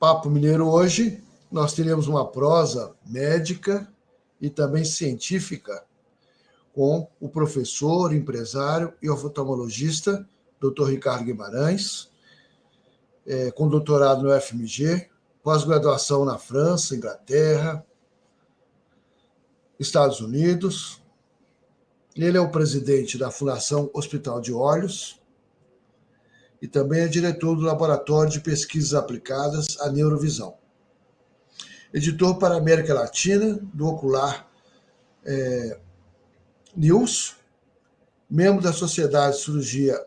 Papo Mineiro hoje, nós teremos uma prosa médica e também científica com o professor, empresário e oftalmologista, Dr. Ricardo Guimarães, com doutorado no FMG, pós-graduação na França, Inglaterra, Estados Unidos. Ele é o presidente da Fundação Hospital de Olhos e também é diretor do Laboratório de Pesquisas Aplicadas à Neurovisão. Editor para a América Latina do Ocular News, membro da Sociedade de Cirurgia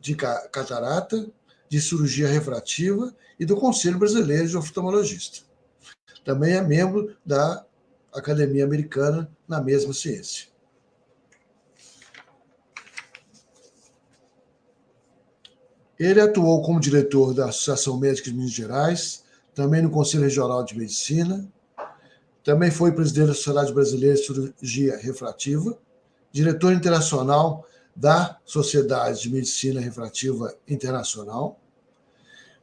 de Catarata, de Cirurgia Refrativa e do Conselho Brasileiro de Oftalmologista. Também é membro da Academia Americana na mesma ciência. Ele atuou como diretor da Associação Médica de Minas Gerais, também no Conselho Regional de Medicina, também foi presidente da Sociedade Brasileira de Cirurgia Refrativa, diretor internacional da Sociedade de Medicina Refrativa Internacional,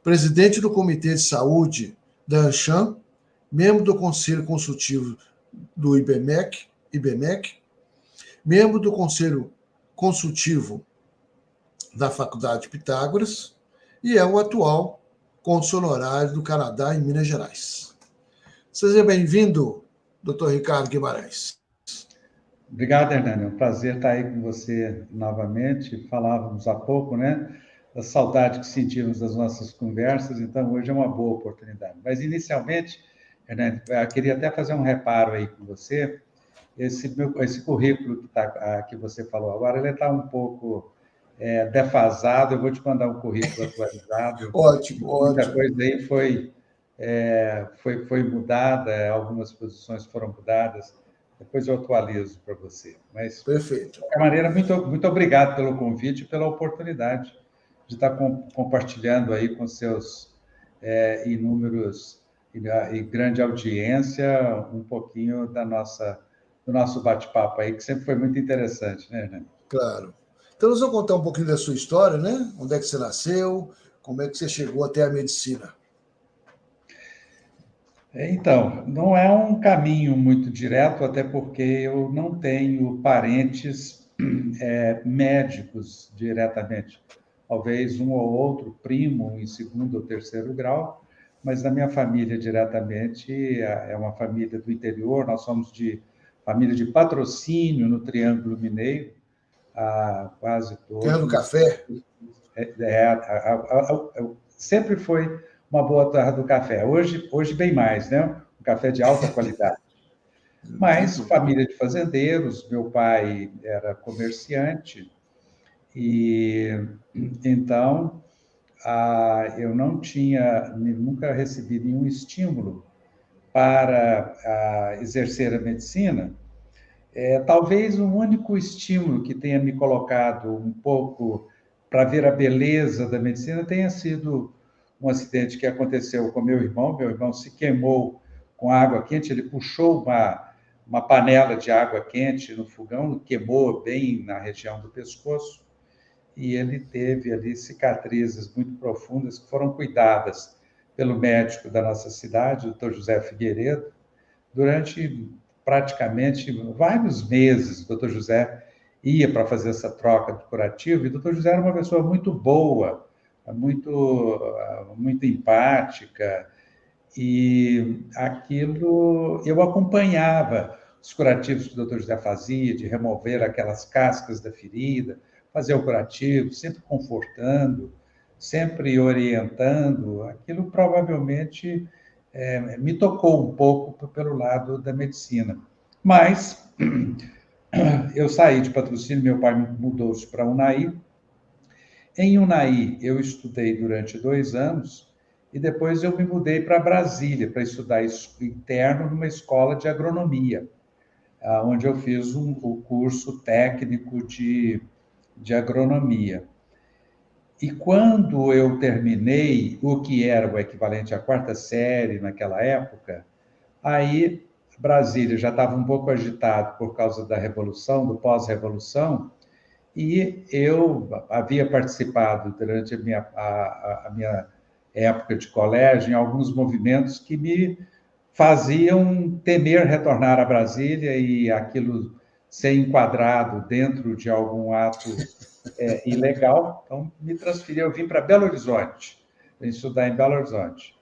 presidente do Comitê de Saúde da ANCHAM, membro do Conselho Consultivo do IBMEC, membro do Conselho Consultivo da Faculdade de Pitágoras e é o atual cônsul honorário do Canadá em Minas Gerais. Seja bem-vindo, Dr. Ricardo Guimarães. Obrigado, Hernani. É um prazer estar aí com você novamente. Falávamos há pouco, né, da saudade que sentimos das nossas conversas, então hoje é uma boa oportunidade. Mas, inicialmente, Hernani, eu queria até fazer um reparo aí com você. Esse currículo que você falou agora, ele está um pouco defasado. Eu vou te mandar um currículo atualizado. Ótimo. Muita coisa aí foi mudada, algumas posições foram mudadas. Depois eu atualizo para você. Mas, perfeito. De qualquer maneira, muito obrigado pelo convite e pela oportunidade de estar compartilhando aí com seus inúmeros e grande audiência um pouquinho do nosso bate-papo aí, que sempre foi muito interessante, né, Hernani? Claro. Então, nós vamos contar um pouquinho da sua história, né? Onde é que você nasceu, como é que você chegou até a medicina? Então, não é um caminho muito direto, até porque eu não tenho parentes médicos diretamente. Talvez um ou outro primo em segundo ou terceiro grau, mas na minha família diretamente é uma família do interior. Nós somos de família de Patrocínio, no Triângulo Mineiro, quase todos. Terra do Café? Sempre foi uma boa terra do café. Hoje bem mais, né? Um café de alta qualidade. Mas família de fazendeiros, meu pai era comerciante, e então eu não tinha nunca recebi nenhum estímulo para exercer a medicina. Talvez o único estímulo que tenha me colocado um pouco para ver a beleza da medicina tenha sido um acidente que aconteceu com meu irmão. Meu irmão se queimou com água quente, ele puxou uma panela de água quente no fogão, queimou bem na região do pescoço, e ele teve ali cicatrizes muito profundas que foram cuidadas pelo médico da nossa cidade, o Dr. José Figueiredo, durante praticamente vários meses. O Dr. José ia para fazer essa troca do curativo, e o Dr. José era uma pessoa muito boa, muito empática, e aquilo eu acompanhava os curativos que o Dr. José fazia, de remover aquelas cascas da ferida, fazer o curativo, sempre confortando, sempre orientando. Aquilo provavelmente me tocou um pouco pelo lado da medicina. Mas eu saí de Patrocínio, meu pai mudou-se para Unai. Em Unai, eu estudei durante 2 anos, e depois eu me mudei para Brasília para estudar interno numa escola de agronomia, onde eu fiz o curso técnico de agronomia. E quando eu terminei o que era o equivalente à 4ª série naquela época, aí Brasília já estava um pouco agitado por causa da Revolução, do pós-revolução, e eu havia participado durante a minha época de colégio, em alguns movimentos que me faziam temer retornar a Brasília e aquilo ser enquadrado dentro de algum ato ilegal. Então, me transferi, eu vim para Belo Horizonte, estudar em Belo Horizonte.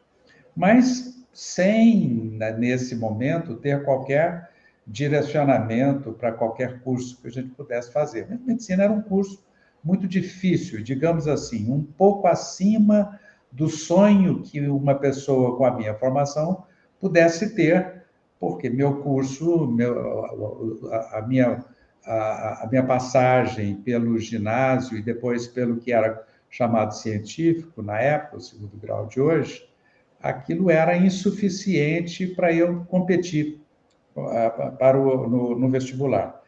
Mas sem, nesse momento, ter qualquer direcionamento para qualquer curso que a gente pudesse fazer. A medicina era um curso muito difícil, digamos assim, um pouco acima do sonho que uma pessoa com a minha formação pudesse ter, porque meu curso, a minha passagem pelo ginásio e depois pelo que era chamado científico, na época, o segundo grau de hoje, aquilo era insuficiente para eu competir no vestibular.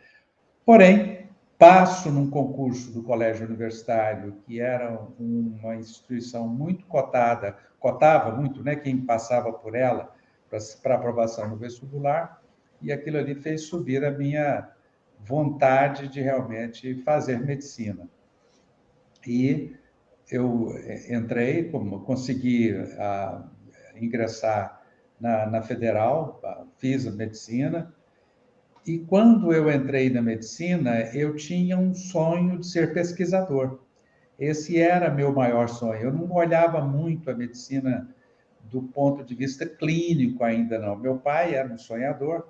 Porém, passo num concurso do colégio universitário, que era uma instituição muito cotada, cotava muito, né, quem passava por ela para aprovação no vestibular, e aquilo ali fez subir a minha vontade de realmente fazer medicina. E eu entrei, consegui ingressar na Federal, fiz a medicina, e quando eu entrei na medicina, eu tinha um sonho de ser pesquisador. Esse era meu maior sonho. Eu não olhava muito a medicina do ponto de vista clínico ainda não. Meu pai era um sonhador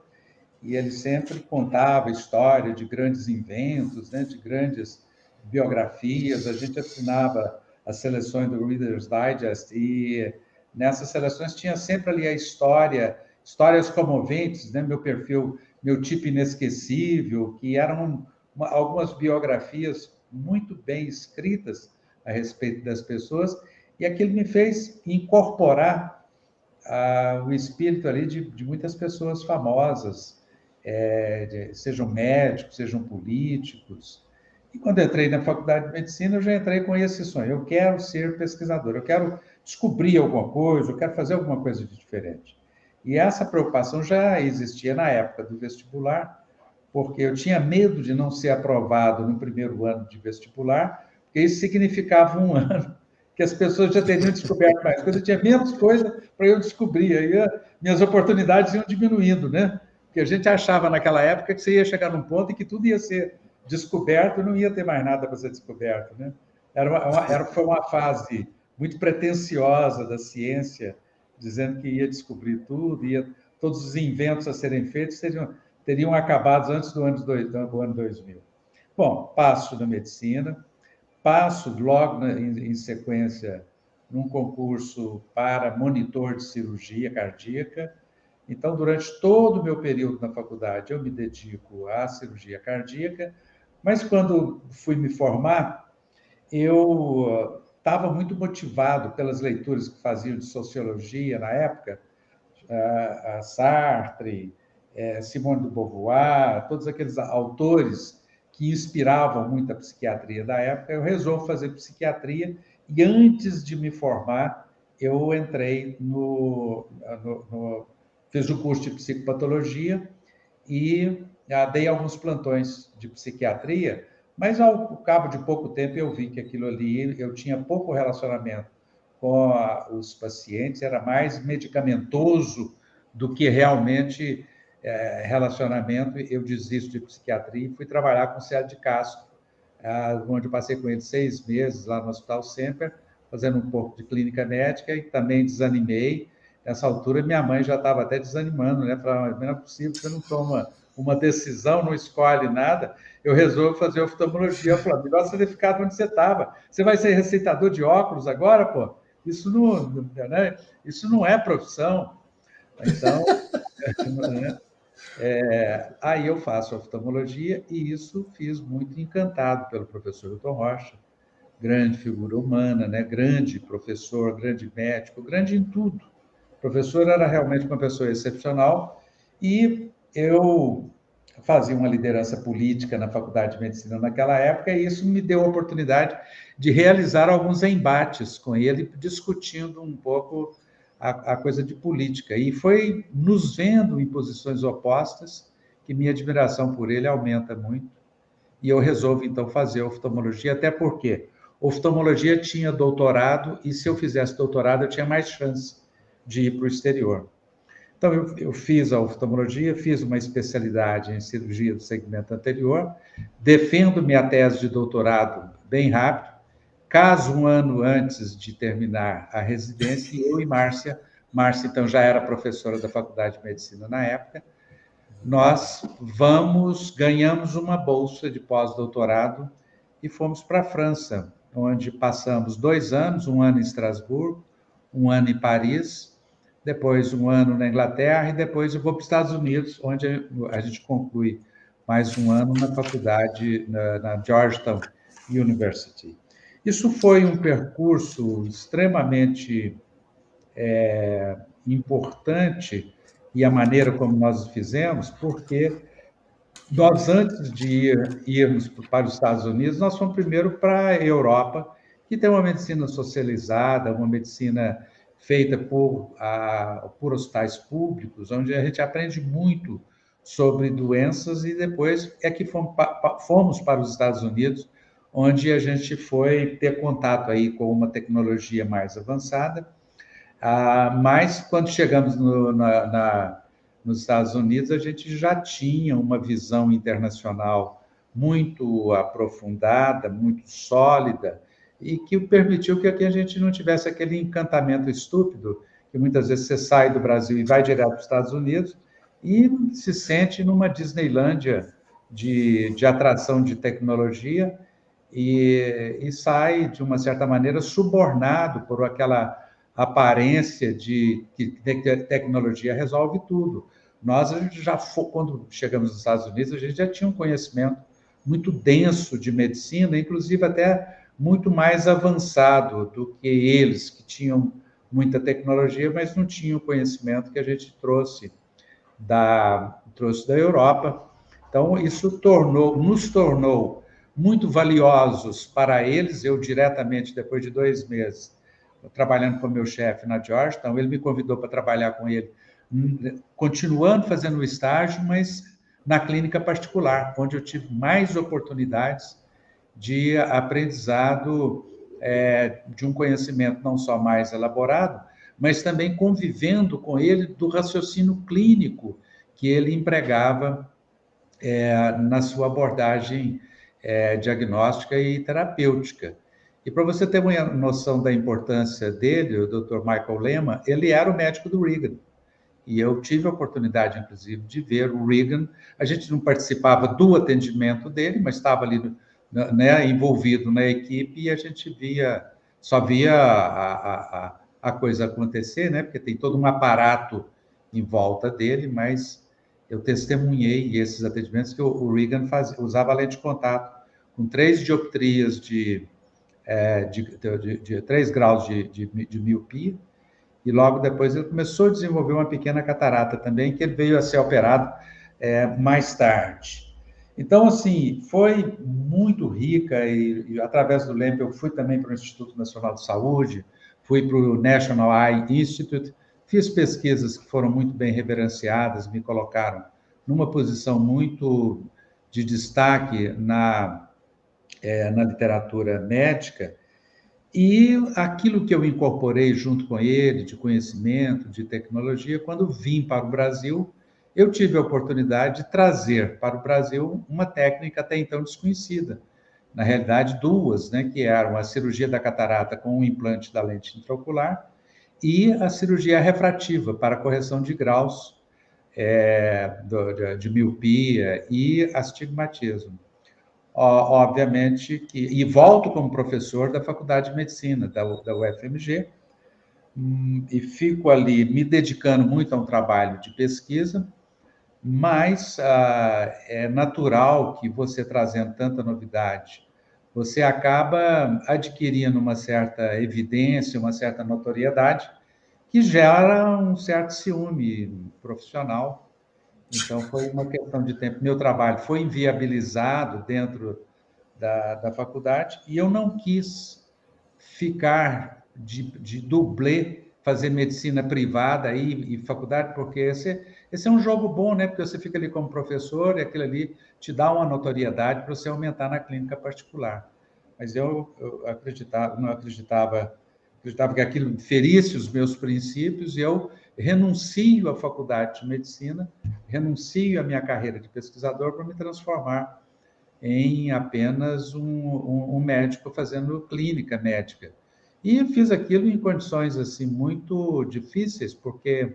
e ele sempre contava história de grandes inventos, né, de grandes biografias. A gente assinava as seleções do Reader's Digest e nessas seleções tinha sempre ali a histórias comoventes, né, meu perfil, meu tipo inesquecível, que eram algumas biografias muito bem escritas a respeito das pessoas, e aquilo me fez incorporar o espírito ali de muitas pessoas famosas, sejam médicos, sejam políticos. E quando eu entrei na faculdade de medicina, eu já entrei com esse sonho. Eu quero ser pesquisador, eu quero descobrir alguma coisa, eu quero fazer alguma coisa de diferente. E essa preocupação já existia na época do vestibular, porque eu tinha medo de não ser aprovado no primeiro ano de vestibular, porque isso significava um ano que as pessoas já teriam descoberto mais coisa, eu tinha menos coisa para eu descobrir, aí minhas oportunidades iam diminuindo, né? Porque a gente achava naquela época que você ia chegar num ponto em que tudo ia ser descoberto e não ia ter mais nada para ser descoberto, né? Foi uma fase muito pretensiosa da ciência, dizendo que ia descobrir tudo, todos os inventos a serem feitos teriam acabado antes do ano 2000. Bom, passo na medicina, passo logo em sequência num concurso para monitor de cirurgia cardíaca. Então, durante todo o meu período na faculdade, eu me dedico à cirurgia cardíaca, mas quando fui me formar, eu estava muito motivado pelas leituras que faziam de sociologia na época, a Sartre, Simone de Beauvoir, todos aqueles autores que inspiravam muito a psiquiatria da época. Eu resolvo fazer psiquiatria e antes de me formar, eu entrei fiz o curso de psicopatologia e dei alguns plantões de psiquiatria, mas ao cabo de pouco tempo eu vi que aquilo ali, eu tinha pouco relacionamento com os pacientes, era mais medicamentoso do que realmente relacionamento. Eu desisto de psiquiatria e fui trabalhar com o Célio de Castro, onde eu passei com ele 6 meses lá no Hospital Semper, fazendo um pouco de clínica médica e também desanimei. Nessa altura, minha mãe já estava até desanimando, né? Falava, não é possível, você não toma uma decisão, não escolhe nada. Eu resolvo fazer oftalmologia. Eu falei, melhor você ter ficado onde você estava. Você vai ser receitador de óculos agora, pô? Isso não é profissão. Então, aí eu faço oftalmologia e isso fiz muito encantado pelo professor Hilton Rocha, grande figura humana, né? Grande professor, grande médico, grande em tudo. O professor era realmente uma pessoa excepcional e eu fazia uma liderança política na Faculdade de Medicina naquela época e isso me deu a oportunidade de realizar alguns embates com ele, discutindo um pouco a coisa de política. E foi nos vendo em posições opostas que minha admiração por ele aumenta muito. E eu resolvo, então, fazer oftalmologia, até porque oftalmologia tinha doutorado, e se eu fizesse doutorado, eu tinha mais chance de ir para o exterior. Então, eu fiz a oftalmologia, fiz uma especialidade em cirurgia do segmento anterior, defendo minha tese de doutorado bem rápido, caso um ano antes de terminar a residência, e eu e Márcia, então, já era professora da Faculdade de Medicina na época, nós ganhamos uma bolsa de pós-doutorado e fomos para a França, onde passamos 2 anos, um ano em Estrasburgo, um ano em Paris, depois um ano na Inglaterra, e depois eu vou para os Estados Unidos, onde a gente conclui mais um ano na faculdade, na Georgetown University. Isso foi um percurso extremamente importante, e a maneira como nós fizemos, porque nós, antes de irmos para os Estados Unidos, nós fomos primeiro para a Europa, que tem uma medicina socializada, uma medicina feita por hospitais públicos, onde a gente aprende muito sobre doenças, e depois é que fomos para os Estados Unidos, onde a gente foi ter contato aí com uma tecnologia mais avançada. Mas, quando chegamos nos Estados Unidos, a gente já tinha uma visão internacional muito aprofundada, muito sólida, e que permitiu que aqui a gente não tivesse aquele encantamento estúpido, que muitas vezes você sai do Brasil e vai direto para os Estados Unidos e se sente numa Disneylândia de atração de tecnologia, e sai, de uma certa maneira, subornado por aquela aparência de que tecnologia resolve tudo. Nós, quando chegamos nos Estados Unidos, a gente já tinha um conhecimento muito denso de medicina, inclusive até muito mais avançado do que eles, que tinham muita tecnologia, mas não tinham o conhecimento que a gente trouxe da Europa. Então, isso nos tornou muito valiosos para eles. Eu, diretamente, depois de 2 meses, trabalhando com o meu chefe na Georgetown, ele me convidou para trabalhar com ele, continuando fazendo o estágio, mas na clínica particular, onde eu tive mais oportunidades de aprendizado, de um conhecimento não só mais elaborado, mas também convivendo com ele do raciocínio clínico que ele empregava na sua abordagem diagnóstica e terapêutica. E para você ter uma noção da importância dele, o Dr. Michael Lehman, ele era o médico do Reagan. E eu tive a oportunidade, inclusive, de ver o Reagan. A gente não participava do atendimento dele, mas estava ali, né, envolvido na equipe, e a gente só via a coisa acontecer, né, porque tem todo um aparato em volta dele, mas eu testemunhei esses atendimentos que o Reagan usava lente de contato com 3 dioptrias de 3 graus de miopia, e logo depois ele começou a desenvolver uma pequena catarata também, que ele veio a ser operado mais tarde. Então, assim, foi muito rica, e através do LEMP eu fui também para o Instituto Nacional de Saúde, fui para o National Eye Institute, fiz pesquisas que foram muito bem reverenciadas, me colocaram numa posição muito de destaque na literatura médica, e aquilo que eu incorporei junto com ele, de conhecimento, de tecnologia, quando vim para o Brasil, eu tive a oportunidade de trazer para o Brasil uma técnica até então desconhecida. Na realidade, 2, né, que eram a cirurgia da catarata com o implante da lente intraocular e a cirurgia refrativa para correção de graus de miopia e astigmatismo. Obviamente e volto como professor da Faculdade de Medicina, da UFMG, e fico ali me dedicando muito a um trabalho de pesquisa, mas é natural que você, trazendo tanta novidade, você acaba adquirindo uma certa evidência, uma certa notoriedade, que gera um certo ciúme profissional. Então, foi uma questão de tempo. Meu trabalho foi inviabilizado dentro da faculdade, e eu não quis ficar de dublê, fazer medicina privada e faculdade, porque esse é um jogo bom, né? Porque você fica ali como professor e aquilo ali te dá uma notoriedade para você aumentar na clínica particular. mas eu não acreditava que aquilo ferisse os meus princípios, e eu renuncio à faculdade de medicina, renuncio à minha carreira de pesquisador para me transformar em apenas um médico fazendo clínica médica. E fiz aquilo em condições assim muito difíceis, porque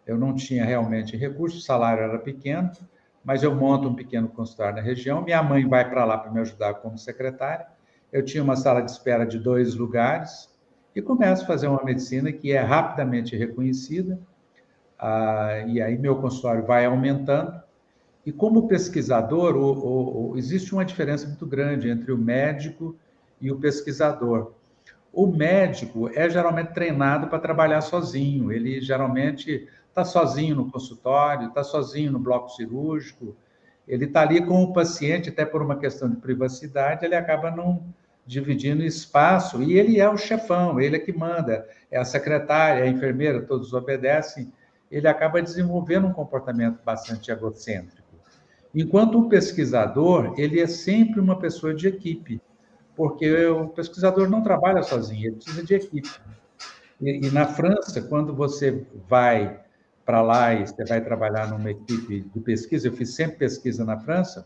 eu não tinha realmente recursos, o salário era pequeno, mas eu monto um pequeno consultório na região, minha mãe vai para lá para me ajudar como secretária, eu tinha uma sala de espera de 2 lugares, e começo a fazer uma medicina que é rapidamente reconhecida, e aí meu consultório vai aumentando, e como pesquisador, existe uma diferença muito grande entre o médico e o pesquisador. O médico é geralmente treinado para trabalhar sozinho, ele geralmente está sozinho no consultório, está sozinho no bloco cirúrgico, ele está ali com o paciente, até por uma questão de privacidade, ele acaba não dividindo espaço, e ele é o chefão, ele é que manda, é a secretária, é a enfermeira, todos obedecem, ele acaba desenvolvendo um comportamento bastante egocêntrico. Enquanto o pesquisador, ele é sempre uma pessoa de equipe, porque o pesquisador não trabalha sozinho, ele precisa de equipe. E na França, quando você vai para lá e você vai trabalhar numa equipe de pesquisa, eu fiz sempre pesquisa na França,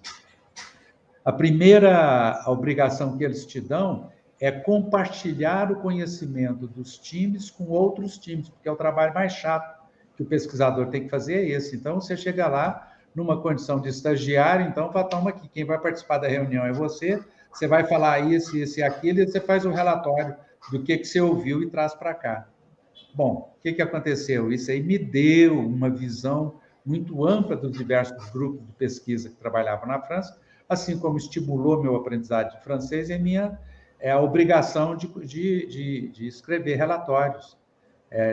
a primeira obrigação que eles te dão é compartilhar o conhecimento dos times com outros times, porque é o trabalho mais chato que o pesquisador tem que fazer é esse. Então, você chega lá numa condição de estagiário, então, fala, toma aqui, quem vai participar da reunião é você vai falar isso, isso e aquilo, e você faz um relatório do que você ouviu e traz para cá. Bom, o que aconteceu? Isso aí me deu uma visão muito ampla dos diversos grupos de pesquisa que trabalhavam na França, assim como estimulou meu aprendizado de francês e a obrigação de escrever relatórios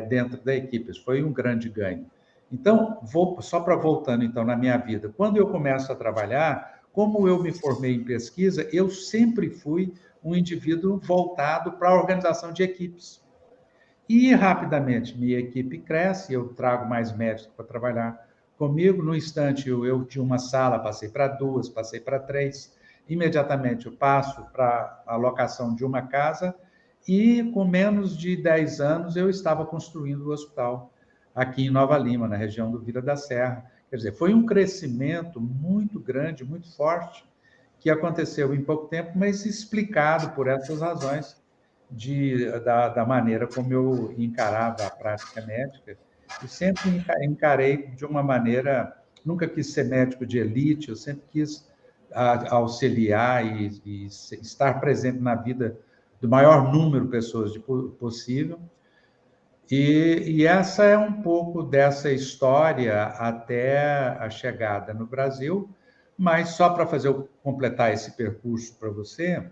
dentro da equipe. Isso foi um grande ganho. Então, só para voltando então na minha vida, quando eu começo a trabalhar, como eu me formei em pesquisa, eu sempre fui um indivíduo voltado para a organização de equipes. E rapidamente minha equipe cresce, eu trago mais médicos para trabalhar comigo. No instante, eu de uma sala passei para 2, passei para 3. Imediatamente eu passo para a locação de uma casa e com menos de 10 anos eu estava construindo o hospital aqui em Nova Lima, na região do Vila da Serra. Quer dizer, foi um crescimento muito grande, muito forte, que aconteceu em pouco tempo, mas explicado por essas razões da maneira como eu encarava a prática médica, e sempre encarei de uma maneira, nunca quis ser médico de elite, eu sempre quis auxiliar e estar presente na vida do maior número de pessoas possível. E essa é um pouco dessa história até a chegada no Brasil, mas só para completar esse percurso para você,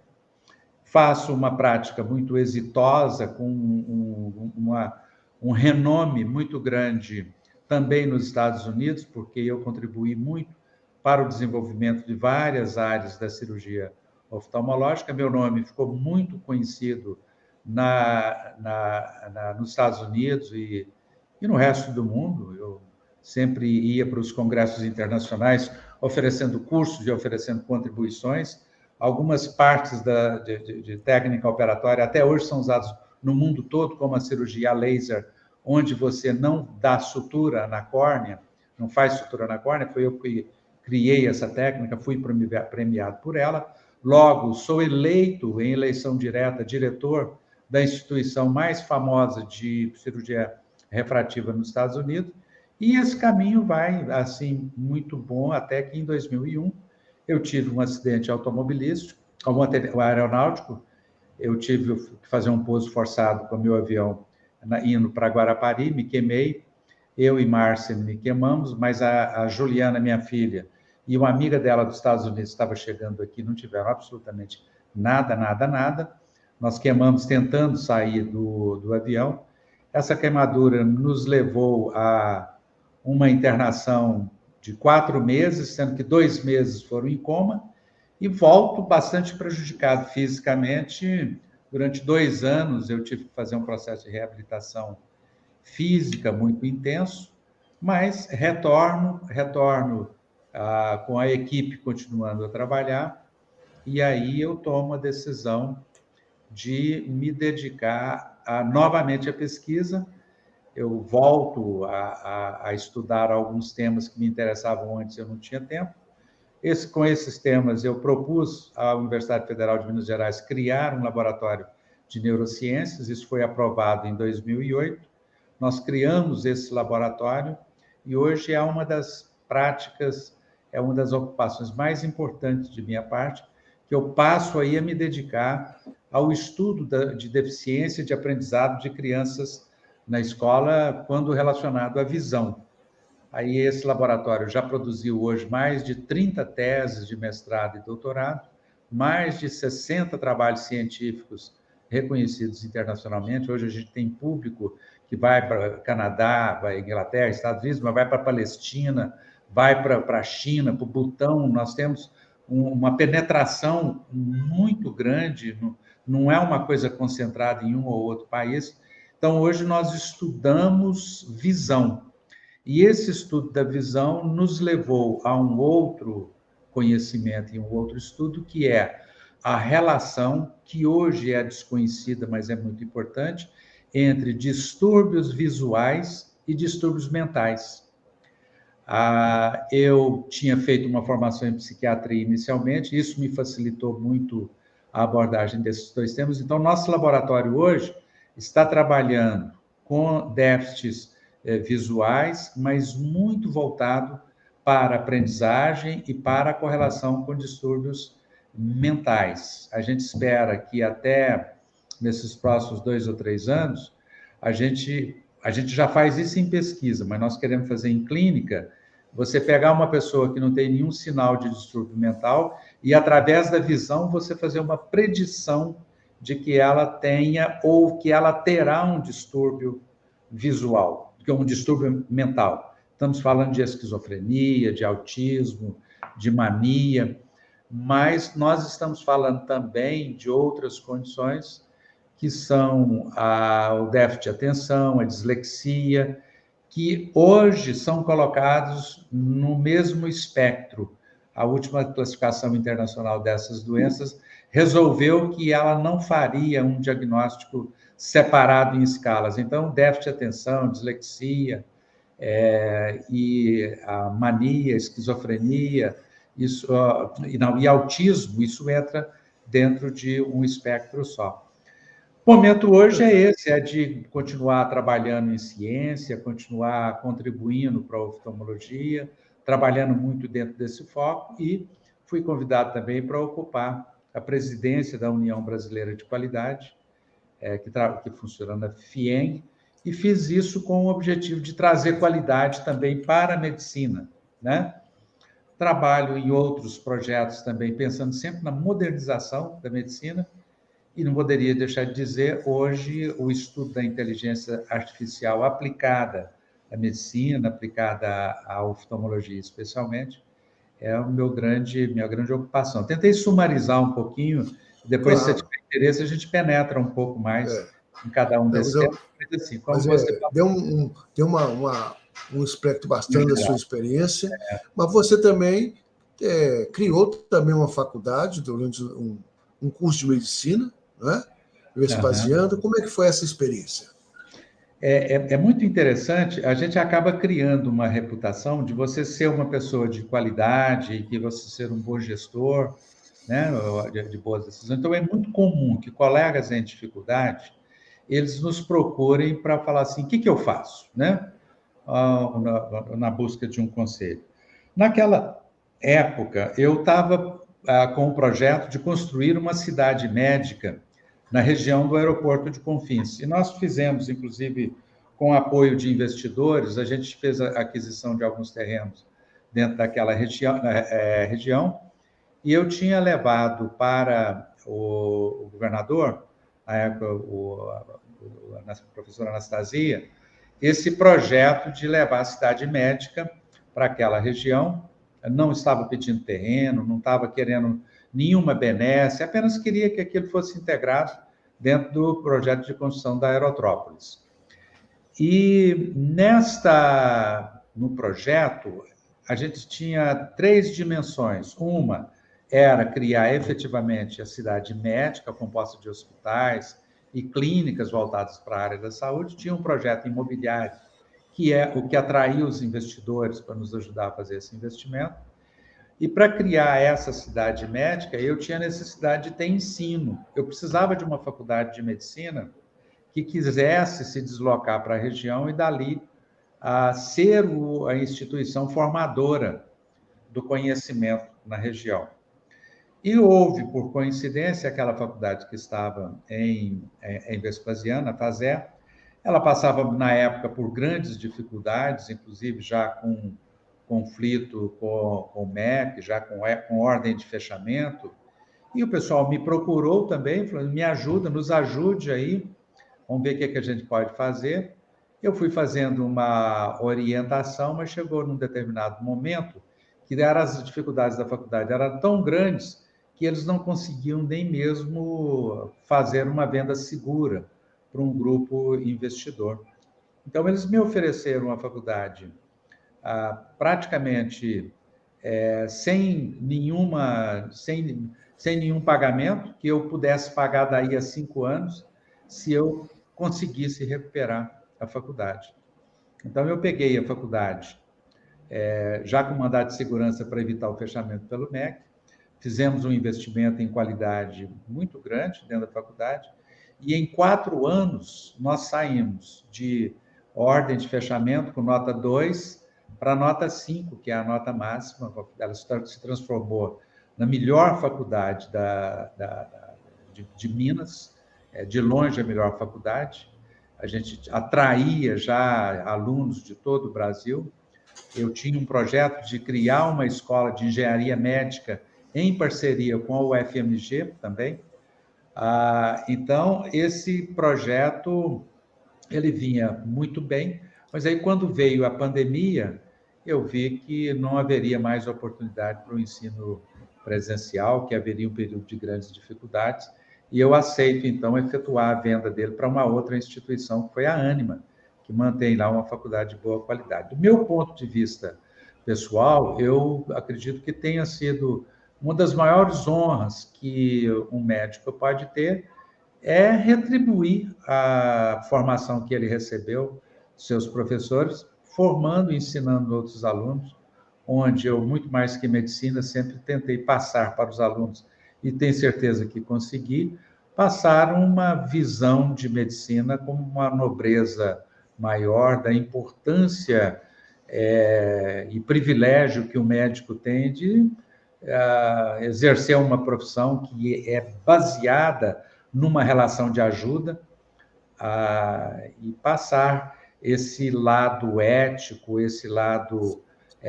faço uma prática muito exitosa, com um renome muito grande também nos Estados Unidos, porque eu contribuí muito para o desenvolvimento de várias áreas da cirurgia oftalmológica. Meu nome ficou muito conhecido nos Estados Unidos e no resto do mundo. Eu sempre ia para os congressos internacionais oferecendo cursos e oferecendo contribuições. Algumas partes de técnica operatória até hoje são usadas no mundo todo, como a cirurgia a laser, onde você não dá sutura na córnea, não faz sutura na córnea. Foi eu que criei essa técnica, fui premiado por ela. Logo, sou eleito em eleição direta diretor da instituição mais famosa de cirurgia refrativa nos Estados Unidos, e esse caminho vai, assim, muito bom, até que em 2001 eu tive um acidente automobilístico, aeronáutico, eu tive que fazer um pouso forçado com o meu avião indo para Guarapari, me queimei, eu e Márcia me queimamos, mas a Juliana, minha filha, e uma amiga dela dos Estados Unidos estava chegando aqui, não tiveram absolutamente nada, nada, nada. Nós queimamos tentando sair do avião. Essa queimadura nos levou a uma internação de 4 meses, sendo que 2 meses foram em coma, e volto bastante prejudicado fisicamente. Durante 2 anos eu tive que fazer um processo de reabilitação física muito intenso, mas retorno com a equipe continuando a trabalhar, e aí eu tomo a decisão de me dedicar novamente à pesquisa. Eu volto a estudar alguns temas que me interessavam antes, eu não tinha tempo. Com esses temas, eu propus à Universidade Federal de Minas Gerais criar um laboratório de neurociências, isso foi aprovado em 2008. Nós criamos esse laboratório e hoje é uma das práticas, é uma das ocupações mais importantes de minha parte, que eu passo aí a me dedicar ao estudo de deficiência de aprendizado de crianças na escola, quando relacionado à visão. Aí esse laboratório já produziu hoje mais de 30 teses de mestrado e doutorado, mais de 60 trabalhos científicos reconhecidos internacionalmente. Hoje a gente tem público que vai para Canadá, vai para Inglaterra, Estados Unidos, mas vai para a Palestina, vai para a China, para o Butão. Nós temos uma penetração muito grande, não é uma coisa concentrada em um ou outro país. Então, hoje nós estudamos visão. E esse estudo da visão nos levou a um outro conhecimento e um outro estudo, que é a relação, que hoje é desconhecida, mas é muito importante, entre distúrbios visuais e distúrbios mentais. Eu tinha feito uma formação em psiquiatria inicialmente, isso me facilitou muito a abordagem desses dois temas. Então, nosso laboratório hoje está trabalhando com déficits visuais, mas muito voltado para a aprendizagem e para a correlação com distúrbios mentais. A gente espera que até nesses próximos 2 ou 3 anos, a gente já faz isso em pesquisa, mas nós queremos fazer em clínica, você pegar uma pessoa que não tem nenhum sinal de distúrbio mental e, através da visão, você fazer uma predição de que ela tenha ou que ela terá um distúrbio visual, que é um distúrbio mental. Estamos falando de esquizofrenia, de autismo, de mania, mas nós estamos falando também de outras condições que são o déficit de atenção, a dislexia, que hoje são colocados no mesmo espectro. A última classificação internacional dessas doenças resolveu que ela não faria um diagnóstico separado em escalas. Então, déficit de atenção, dislexia, e a mania, esquizofrenia, e autismo, isso entra dentro de um espectro só. O momento hoje é esse, é de continuar trabalhando em ciência, continuar contribuindo para a oftalmologia, trabalhando muito dentro desse foco, e fui convidado também para ocupar a presidência da União Brasileira de Qualidade, que funciona na FIENG, e fiz isso com o objetivo de trazer qualidade também para a medicina, né? Trabalho em outros projetos também, pensando sempre na modernização da medicina. E não poderia deixar de dizer, hoje, o estudo da inteligência artificial aplicada à medicina, aplicada à oftalmologia especialmente, é minha grande ocupação. Tentei sumarizar um pouquinho, depois, claro, se você tiver interesse, a gente penetra um pouco mais em cada um desses temas. Mas, assim, como você deu um espectro bastante da sua experiência, mas você também criou também uma faculdade durante um curso de medicina, né? Vespasiano. Como é que foi essa experiência? É muito interessante, a gente acaba criando uma reputação de você ser uma pessoa de qualidade, de você ser um bom gestor, né, de boas decisões. Então, é muito comum que colegas em dificuldade, eles nos procurem para falar assim, o que eu faço, né? Na busca de um conselho. Naquela época, eu estava com o projeto de construir uma cidade médica na região do aeroporto de Confins. E nós fizemos, inclusive, com apoio de investidores, a gente fez a aquisição de alguns terrenos dentro daquela região, e eu tinha levado para o governador, na época, a professora Anastasia, esse projeto de levar a cidade médica para aquela região. Não estava pedindo terreno, não estava querendo nenhuma benesse, apenas queria que aquilo fosse integrado dentro do projeto de construção da Aerotrópolis. E no projeto, a gente tinha 3 dimensões. Uma era criar efetivamente a cidade médica, composta de hospitais e clínicas voltadas para a área da saúde. Tinha um projeto imobiliário, que é o que atraiu os investidores para nos ajudar a fazer esse investimento. E para criar essa cidade médica, eu tinha necessidade de ter ensino. Eu precisava de uma faculdade de medicina que quisesse se deslocar para a região e dali a ser a instituição formadora do conhecimento na região. E houve, por coincidência, aquela faculdade que estava em Vespasiano, a FASE, ela passava, na época, por grandes dificuldades, inclusive já com conflito com o MEC, já com ordem de fechamento, e o pessoal me procurou também, falando, me ajuda, nos ajude aí, vamos ver o que a gente pode fazer. Eu fui fazendo uma orientação, mas chegou num determinado momento que as dificuldades da faculdade eram tão grandes que eles não conseguiam nem mesmo fazer uma venda segura para um grupo investidor. Então, eles me ofereceram a faculdade praticamente sem nenhum pagamento, que eu pudesse pagar daí a 5 anos, se eu conseguisse recuperar a faculdade. Então, eu peguei a faculdade já com mandado de segurança para evitar o fechamento pelo MEC, fizemos um investimento em qualidade muito grande dentro da faculdade, e em 4 anos nós saímos de ordem de fechamento com nota 2 para nota 5, que é a nota máxima. Ela se transformou na melhor faculdade de Minas, de longe a melhor faculdade. A gente atraía já alunos de todo o Brasil. Eu tinha um projeto de criar uma escola de engenharia médica em parceria com a UFMG também. Então, esse projeto, ele vinha muito bem, mas aí quando veio a pandemia, eu vi que não haveria mais oportunidade para o ensino presencial, que haveria um período de grandes dificuldades, e eu aceito, então, efetuar a venda dele para uma outra instituição, que foi a Ânima, que mantém lá uma faculdade de boa qualidade. Do meu ponto de vista pessoal, eu acredito que tenha sido uma das maiores honras que um médico pode ter é retribuir a formação que ele recebeu, seus professores, formando e ensinando outros alunos, onde eu, muito mais que medicina, sempre tentei passar para os alunos, e tenho certeza que consegui, passar uma visão de medicina como uma nobreza maior, da importância e privilégio que o médico tem de exercer uma profissão que é baseada numa relação de ajuda, e passar esse lado ético, esse lado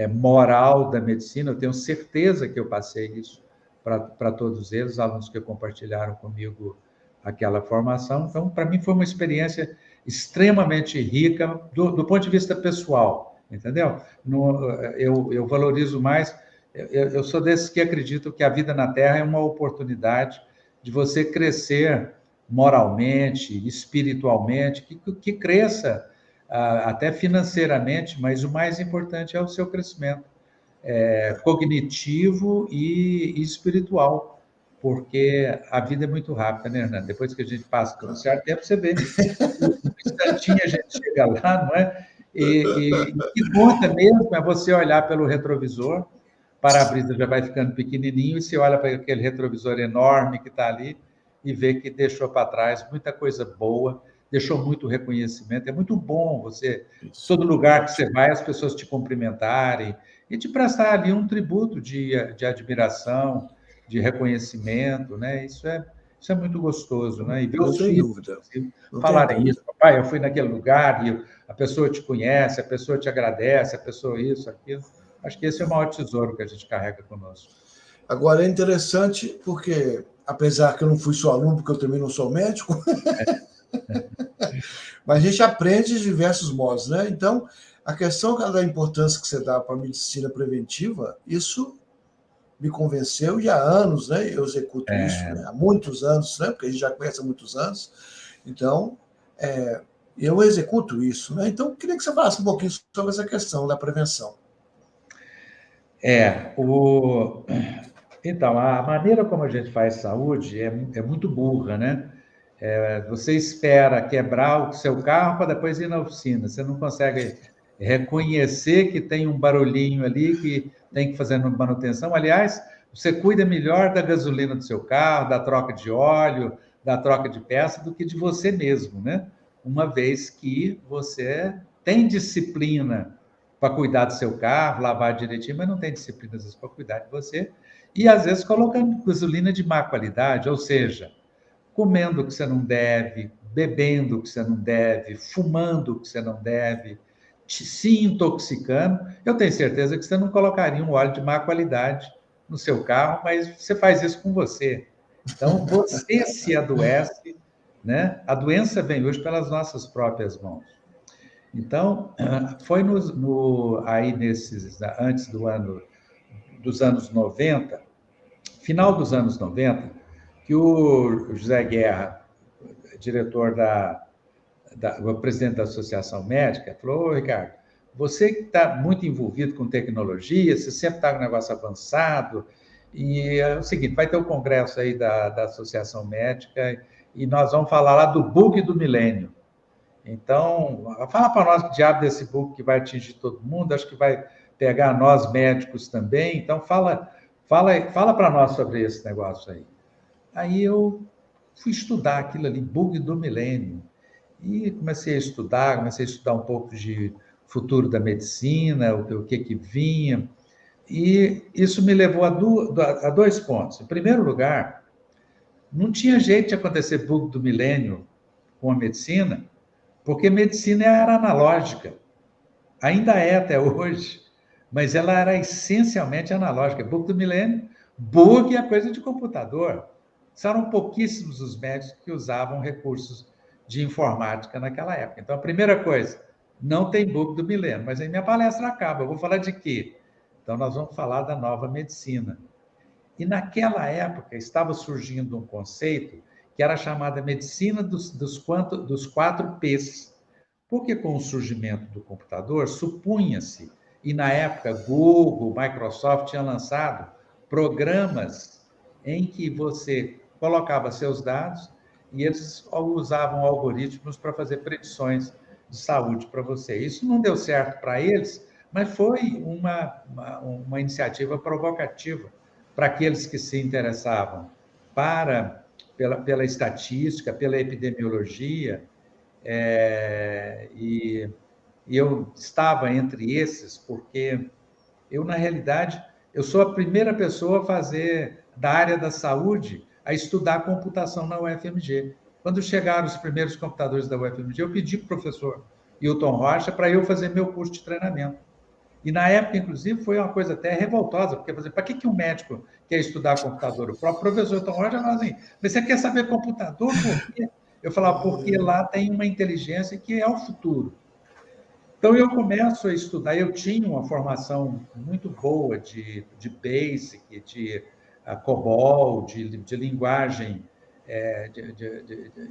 moral da medicina. Eu tenho certeza que eu passei isso para todos eles, alunos que compartilharam comigo aquela formação. Então, para mim, foi uma experiência extremamente rica do ponto de vista pessoal, entendeu? Eu valorizo mais. Eu sou desses que acreditam que a vida na Terra é uma oportunidade de você crescer moralmente, espiritualmente, que cresça até financeiramente, mas o mais importante é o seu crescimento cognitivo e espiritual, porque a vida é muito rápida, né, Hernando? Depois que a gente passa por um certo tempo, você vê, um instantinho a gente chega lá, não é? E que conta mesmo é você olhar pelo retrovisor, o para-brisa já vai ficando pequenininho, e você olha para aquele retrovisor enorme que está ali e vê que deixou para trás muita coisa boa, deixou muito reconhecimento. É muito bom você, todo lugar que você vai, as pessoas te cumprimentarem e te prestar ali um tributo de admiração, de reconhecimento, né? Isso é muito gostoso, né? E ver os filhos falarem isso, papai, eu fui naquele lugar e a pessoa te conhece, a pessoa te agradece, a pessoa isso, aquilo. Acho que esse é o maior tesouro que a gente carrega conosco. Agora, é interessante porque, apesar que eu não fui só aluno, porque eu também não sou médico, mas a gente aprende de diversos modos, né? Então, a questão da importância que você dá para a medicina preventiva, isso me convenceu, e há anos, né? Eu executo isso, né? Há muitos anos, né? Porque a gente já conhece há muitos anos. Então, eu executo isso, né? Então, eu queria que você falasse um pouquinho sobre essa questão da prevenção. Então, a maneira como a gente faz saúde é muito burra, né? Você espera quebrar o seu carro para depois ir na oficina. Você não consegue reconhecer que tem um barulhinho ali que tem que fazer manutenção. Aliás, você cuida melhor da gasolina do seu carro, da troca de óleo, da troca de peça, do que de você mesmo, né? Uma vez que você tem disciplina para cuidar do seu carro, lavar direitinho, mas não tem disciplina, às vezes, para cuidar de você. E, às vezes, colocando gasolina de má qualidade, ou seja, comendo o que você não deve, bebendo o que você não deve, fumando o que você não deve, se intoxicando. Eu tenho certeza que você não colocaria um óleo de má qualidade no seu carro, mas você faz isso com você. Então, você se adoece, né? A doença vem hoje pelas nossas próprias mãos. Então, foi aí antes dos anos 90, final dos anos 90, que o José Guerra, diretor o presidente da Associação Médica, falou: "Ô, Ricardo, você que está muito envolvido com tecnologia, você sempre está com um negócio avançado, e é o seguinte, vai ter um congresso aí da Associação Médica e nós vamos falar lá do bug do milênio. Então, fala para nós que diabo desse bug que vai atingir todo mundo, acho que vai pegar nós médicos também, então fala para nós sobre esse negócio aí." Aí eu fui estudar aquilo ali, bug do milênio. E comecei a estudar um pouco de futuro da medicina, o que vinha. E isso me levou a dois pontos. Em primeiro lugar, não tinha jeito de acontecer bug do milênio com a medicina, porque medicina era analógica. Ainda é até hoje, mas ela era essencialmente analógica. Bug do milênio, bug é coisa de computador. Eram pouquíssimos os médicos que usavam recursos de informática naquela época. Então, a primeira coisa, não tem bug do milênio, mas aí minha palestra acaba. Eu vou falar de quê? Então, nós vamos falar da nova medicina. E naquela época estava surgindo um conceito que era chamada medicina dos 4 Ps. Porque com o surgimento do computador, supunha-se, e na época Google, Microsoft tinha lançado programas em que você colocava seus dados e eles usavam algoritmos para fazer predições de saúde para você. Isso não deu certo para eles, mas foi uma iniciativa provocativa para aqueles que se interessavam pela estatística, pela epidemiologia, e eu estava entre esses porque eu, na realidade, eu sou a primeira pessoa a fazer da área da saúde a estudar computação na UFMG. Quando chegaram os primeiros computadores da UFMG, eu pedi para o professor Hilton Rocha para eu fazer meu curso de treinamento. E na época, inclusive, foi uma coisa até revoltosa, porque para que um médico quer estudar computador? O próprio professor Hilton Rocha falava assim: "Mas você quer saber computador por quê?" Eu falava: "Porque lá tem uma inteligência que é o futuro." Então, eu começo a estudar. Eu tinha uma formação muito boa de BASIC, de COBOL, de linguagem,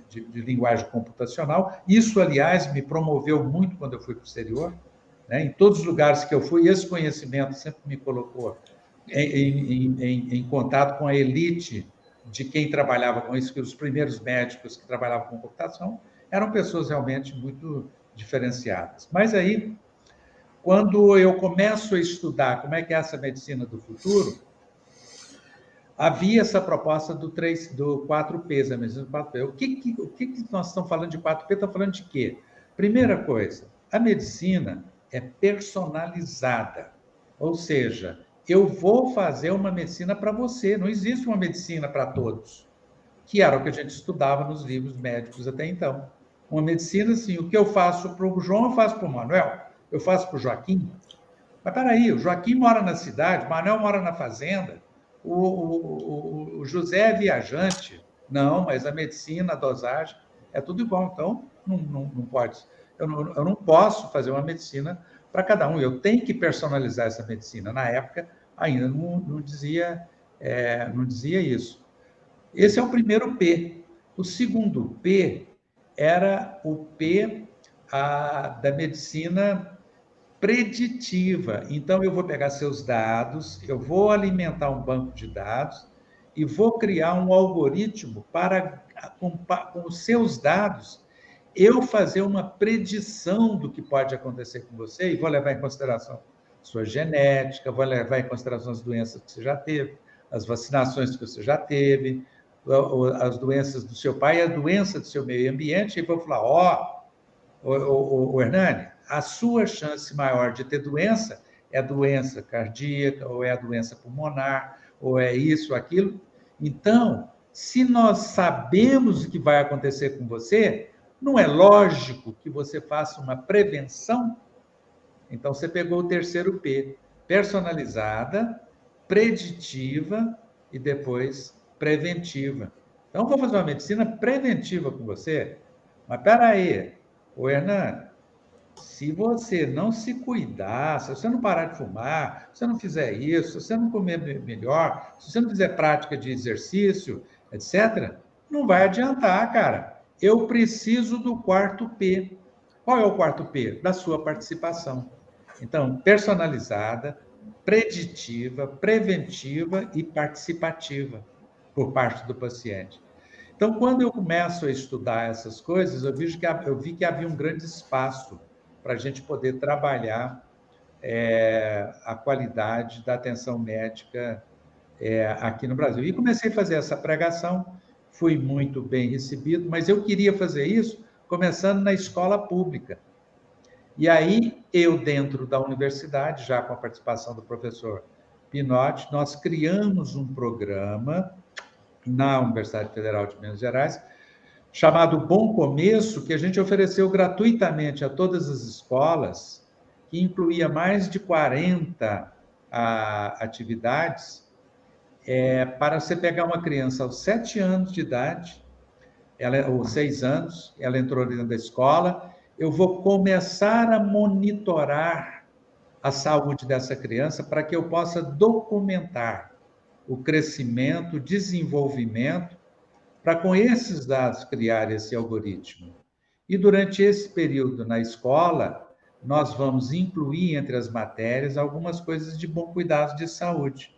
de linguagem computacional. Isso, aliás, me promoveu muito quando eu fui para o exterior, né? Em todos os lugares que eu fui, esse conhecimento sempre me colocou em contato com a elite de quem trabalhava com isso, que os primeiros médicos que trabalhavam com computação eram pessoas realmente muito diferenciadas. Mas aí, quando eu começo a estudar como é que é essa medicina do futuro, havia essa proposta do 4Ps, a medicina do 4P. O que nós estamos falando de 4P? Estamos falando de quê? Primeira coisa, a medicina é personalizada, ou seja, eu vou fazer uma medicina para você, não existe uma medicina para todos, que era o que a gente estudava nos livros médicos até então. Uma medicina, assim, o que eu faço para o João, eu faço para o Manuel, eu faço para o Joaquim. Mas peraí, o Joaquim mora na cidade, o Manuel mora na fazenda, o José é viajante. Não, mas a medicina, a dosagem, é tudo igual. Então, não pode. Eu não posso fazer uma medicina para cada um. Eu tenho que personalizar essa medicina. Na época, ainda não dizia isso. Esse é o primeiro P. O segundo P era o P da medicina preditiva. Então, eu vou pegar seus dados, eu vou alimentar um banco de dados e vou criar um algoritmo para, com os seus dados, eu fazer uma predição do que pode acontecer com você e vou levar em consideração sua genética, vou levar em consideração as doenças que você já teve, as vacinações que você já teve, as doenças do seu pai, a doença do seu meio ambiente, e vou falar, Hernani, a sua chance maior de ter doença é a doença cardíaca, ou é a doença pulmonar, ou é isso, aquilo. Então, se nós sabemos o que vai acontecer com você, não é lógico que você faça uma prevenção? Então, você pegou o terceiro P, personalizada, preditiva e depois preventiva. Então, vou fazer uma medicina preventiva com você. Mas, espera aí, Hernani, se você não se cuidar, se você não parar de fumar, se você não fizer isso, se você não comer melhor, se você não fizer prática de exercício, etc., não vai adiantar, cara. Eu preciso do quarto P. Qual é o quarto P? Da sua participação. Então, personalizada, preditiva, preventiva e participativa por parte do paciente. Então, quando eu começo a estudar essas coisas, eu vi que havia um grande espaço para a gente poder trabalhar a qualidade da atenção médica aqui no Brasil. E comecei a fazer essa pregação, fui muito bem recebido, mas eu queria fazer isso começando na escola pública. E aí, eu, dentro da universidade, já com a participação do professor Pinotti, nós criamos um programa na Universidade Federal de Minas Gerais, chamado Bom Começo, que a gente ofereceu gratuitamente a todas as escolas, que incluía mais de 40 atividades, para você pegar uma criança aos 7 anos de idade, ou 6 anos, ela entrou dentro da escola, eu vou começar a monitorar a saúde dessa criança para que eu possa documentar o crescimento, o desenvolvimento, para com esses dados criar esse algoritmo. E durante esse período na escola, nós vamos incluir entre as matérias algumas coisas de bom cuidado de saúde,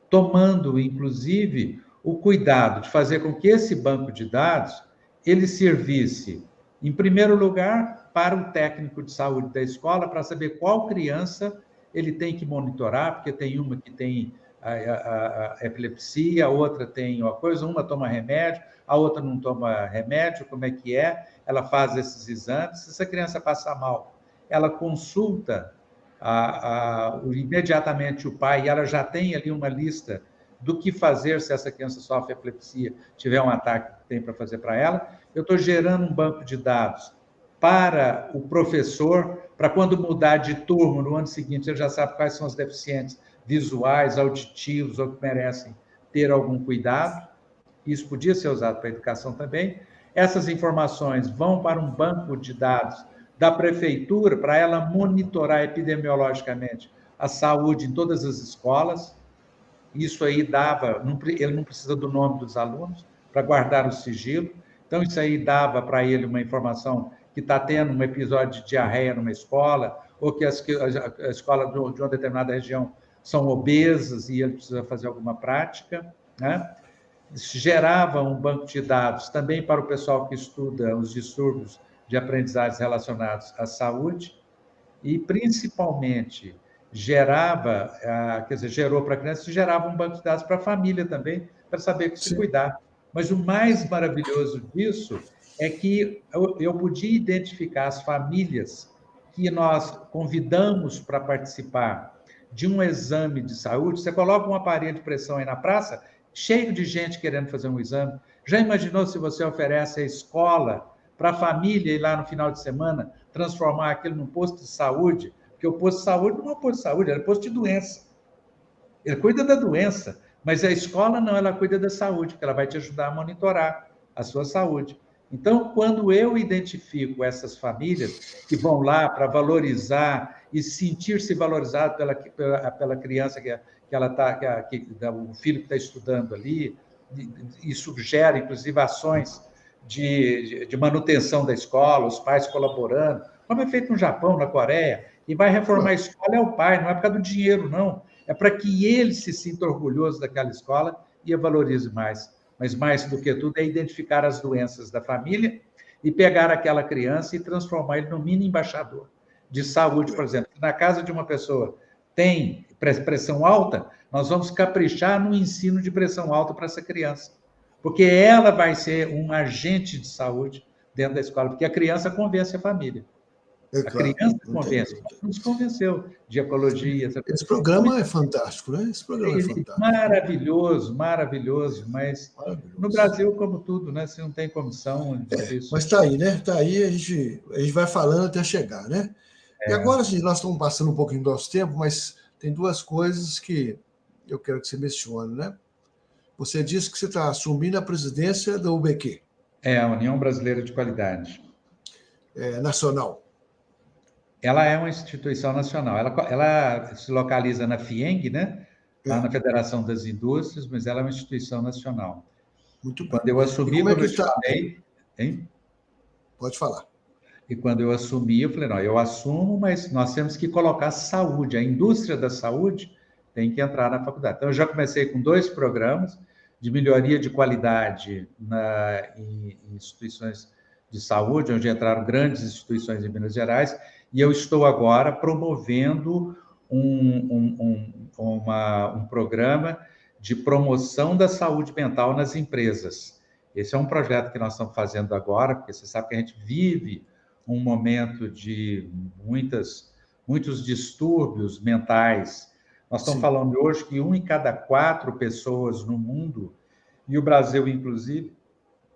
tomando, inclusive, o cuidado de fazer com que esse banco de dados ele servisse, em primeiro lugar, para o técnico de saúde da escola, para saber qual criança ele tem que monitorar, porque tem uma que tem a epilepsia, a outra tem uma coisa, uma toma remédio, a outra não toma remédio, como é que é? Ela faz esses exames, se essa criança passar mal, ela consulta imediatamente o pai, e ela já tem ali uma lista do que fazer se essa criança sofre epilepsia, tiver um ataque que tem para fazer para ela. Eu estou gerando um banco de dados para o professor, para quando mudar de turma no ano seguinte, ele já sabe quais são os deficientes visuais, auditivos, ou que merecem ter algum cuidado. Isso podia ser usado para a educação também. Essas informações vão para um banco de dados da prefeitura, para ela monitorar epidemiologicamente a saúde em todas as escolas. Isso aí ele não precisa do nome dos alunos para guardar o sigilo. Então, isso aí dava para ele uma informação que está tendo um episódio de diarreia numa escola, ou que a escola de uma determinada região são obesas e ele precisa fazer alguma prática, né? Gerava um banco de dados também para o pessoal que estuda os distúrbios de aprendizagem relacionados à saúde e, principalmente, gerou para a criança e gerava um banco de dados para a família também, para saber que se cuidar. Mas o mais maravilhoso disso é que eu podia identificar as famílias que nós convidamos para participar de um exame de saúde. Você coloca um aparelho de pressão aí na praça, cheio de gente querendo fazer um exame. Já imaginou se você oferece a escola para a família ir lá no final de semana, transformar aquilo num posto de saúde? Porque o posto de saúde não é um posto de saúde, é um posto de doença. Ele cuida da doença, mas a escola não, ela cuida da saúde, porque ela vai te ajudar a monitorar a sua saúde. Então, quando eu identifico essas famílias que vão lá para valorizar e sentir-se valorizado pela criança o filho que está estudando ali, isso gera, inclusive, ações de manutenção da escola, os pais colaborando, como é feito no Japão, na Coreia. E vai reformar a escola é o pai, não é por causa do dinheiro, não. É para que ele se sinta orgulhoso daquela escola e a valorize mais. Mas mais do que tudo é identificar as doenças da família e pegar aquela criança e transformar ele no mini embaixador de saúde, por exemplo. Na casa de uma pessoa tem pressão alta, nós vamos caprichar no ensino de pressão alta para essa criança, porque ela vai ser um agente de saúde dentro da escola, porque a criança convence a família. É A claro, criança não tem convence, dúvida. nos convenceu de ecologia. Esse programa é fantástico, né? Esse programa é fantástico. Maravilhoso, maravilhoso, mas no Maravilhoso. Brasil, como tudo, né? Se não tem comissão, é difícil. Mas está aí, né? Está aí, a gente vai falando até chegar, né? E agora, assim, nós estamos passando um pouquinho do nosso tempo, mas tem duas coisas que eu quero que você mencione, né? Você disse que você está assumindo a presidência da UBQ. É a União Brasileira de Qualidade. Nacional. Ela é uma instituição nacional. Ela se localiza na FIENG, né? Lá na Federação das Indústrias, mas ela é uma instituição nacional. Muito bem. Quando eu assumi, como eu te falei... Hein? Pode falar. E quando eu assumi, eu falei, não, eu assumo, mas nós temos que colocar saúde. A indústria da saúde tem que entrar na faculdade. Então, eu já comecei com 2 programas de melhoria de qualidade em instituições de saúde, onde entraram grandes instituições em Minas Gerais, e eu estou agora promovendo um programa de promoção da saúde mental nas empresas. Esse é um projeto que nós estamos fazendo agora, porque você sabe que a gente vive um momento de muitos distúrbios mentais. Nós estamos falando hoje que 1 em cada 4 pessoas no mundo, e o Brasil, inclusive,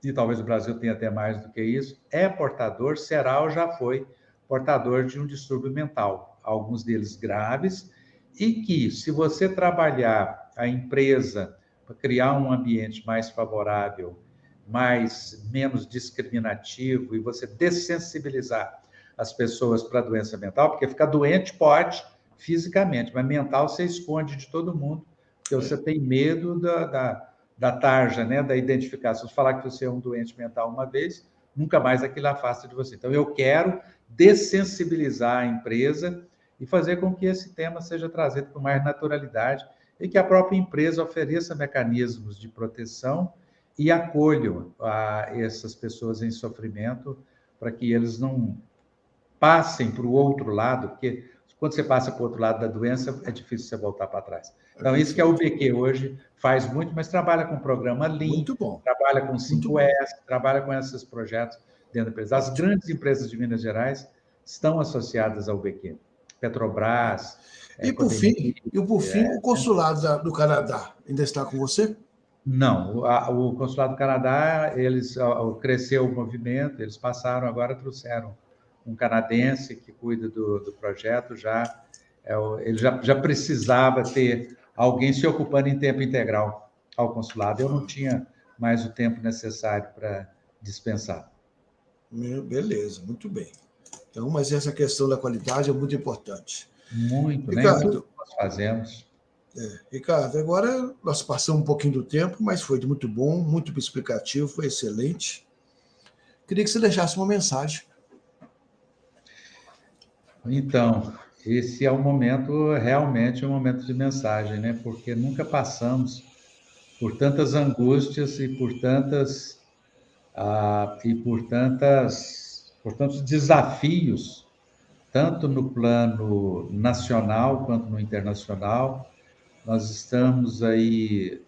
e talvez o Brasil tenha até mais do que isso, é portador, será ou já foi portador de um distúrbio mental. Alguns deles graves, e que, se você trabalhar a empresa para criar um ambiente mais favorável, menos discriminativo, e você dessensibilizar as pessoas para a doença mental, porque ficar doente pode fisicamente, mas mental você esconde de todo mundo, porque você tem medo da tarja, né, da identificação. Se falar que você é um doente mental uma vez, nunca mais aquilo afasta de você. Então, eu quero dessensibilizar a empresa e fazer com que esse tema seja trazido com mais naturalidade e que a própria empresa ofereça mecanismos de proteção e acolham essas pessoas em sofrimento para que eles não passem para o outro lado, porque quando você passa para o outro lado da doença, é difícil você voltar para trás. Então, isso que a UBQ hoje faz muito, mas trabalha com o programa Lean, trabalha com 5S, trabalha com esses projetos dentro da empresa. As grandes empresas de Minas Gerais estão associadas ao UBQ. Petrobras... E, por fim, o consulado do Canadá ainda está com você? Não, o consulado do Canadá, cresceu o movimento, eles passaram, agora trouxeram um canadense que cuida do projeto, ele já precisava ter alguém se ocupando em tempo integral ao consulado. Eu não tinha mais o tempo necessário para dispensar. Beleza, muito bem. Então, mas essa questão da qualidade é muito importante. Muito, Ricardo, né? Tudo que nós fazemos. Ricardo, agora nós passamos um pouquinho do tempo, mas foi muito bom, muito explicativo, foi excelente. Queria que você deixasse uma mensagem. Então, esse é realmente um momento de mensagem, né? Porque nunca passamos por tantas angústias e por tantos desafios, tanto no plano nacional quanto no internacional. Nós estamos aí,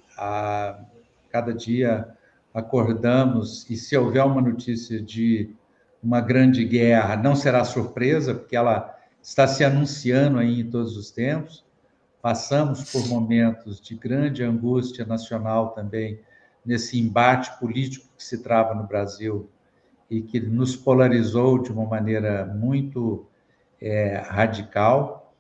cada dia acordamos, e se houver uma notícia de uma grande guerra, não será surpresa, porque ela está se anunciando aí em todos os tempos. Passamos por momentos de grande angústia nacional também, nesse embate político que se trava no Brasil e que nos polarizou de uma maneira muito radical.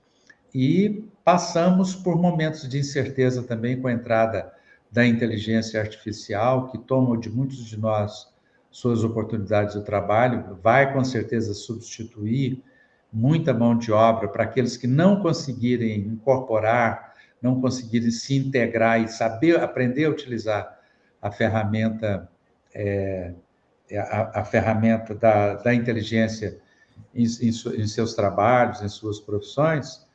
E passamos por momentos de incerteza também com a entrada da inteligência artificial, que toma de muitos de nós suas oportunidades de trabalho, vai com certeza substituir muita mão de obra para aqueles que não conseguirem incorporar, não conseguirem se integrar e saber aprender a utilizar a ferramenta da inteligência em seus trabalhos, em suas profissões,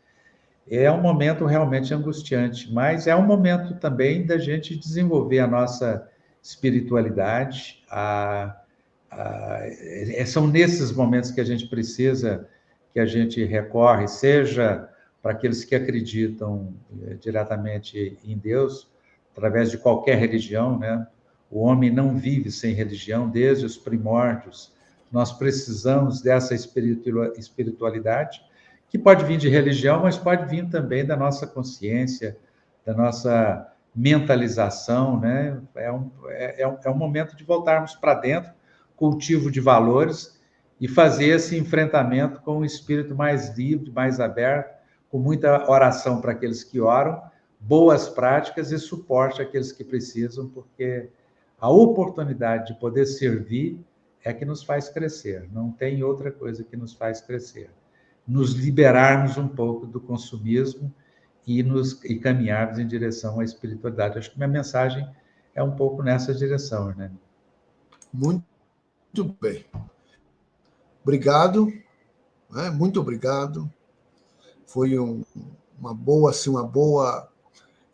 é um momento realmente angustiante, mas é um momento também da gente desenvolver a nossa espiritualidade. São nesses momentos que a gente precisa, que a gente recorre, seja para aqueles que acreditam diretamente em Deus, através de qualquer religião, né? O homem não vive sem religião desde os primórdios. Nós precisamos dessa espiritualidade, que pode vir de religião, mas pode vir também da nossa consciência, da nossa mentalização, né? É um momento de voltarmos para dentro, cultivo de valores, e fazer esse enfrentamento com um espírito mais livre, mais aberto, com muita oração para aqueles que oram, boas práticas e suporte àqueles que precisam, porque a oportunidade de poder servir é que nos faz crescer, não tem outra coisa que nos faz crescer. Nos liberarmos um pouco do consumismo e caminharmos em direção à espiritualidade. Acho que minha mensagem é um pouco nessa direção, né? Muito bem. Obrigado, né? Muito obrigado. Foi uma boa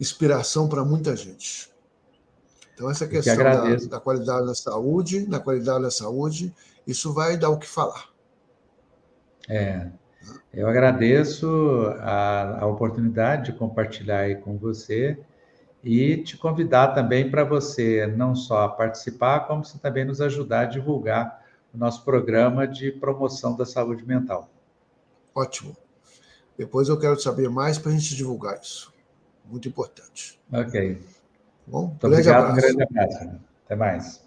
inspiração para muita gente. Então, essa questão da qualidade da saúde, isso vai dar o que falar. Eu agradeço a oportunidade de compartilhar aí com você e te convidar também para você não só participar, como você também nos ajudar a divulgar o nosso programa de promoção da saúde mental. Ótimo. Depois eu quero saber mais para a gente divulgar isso. Muito importante. Ok. Bom, muito obrigado, um grande abraço. Até mais.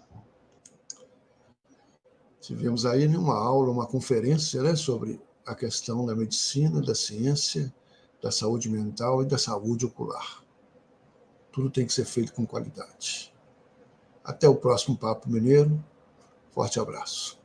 Tivemos aí uma aula, uma conferência, né, sobre a questão da medicina, da ciência, da saúde mental e da saúde ocular. Tudo tem que ser feito com qualidade. Até o próximo Papo Mineiro. Forte abraço.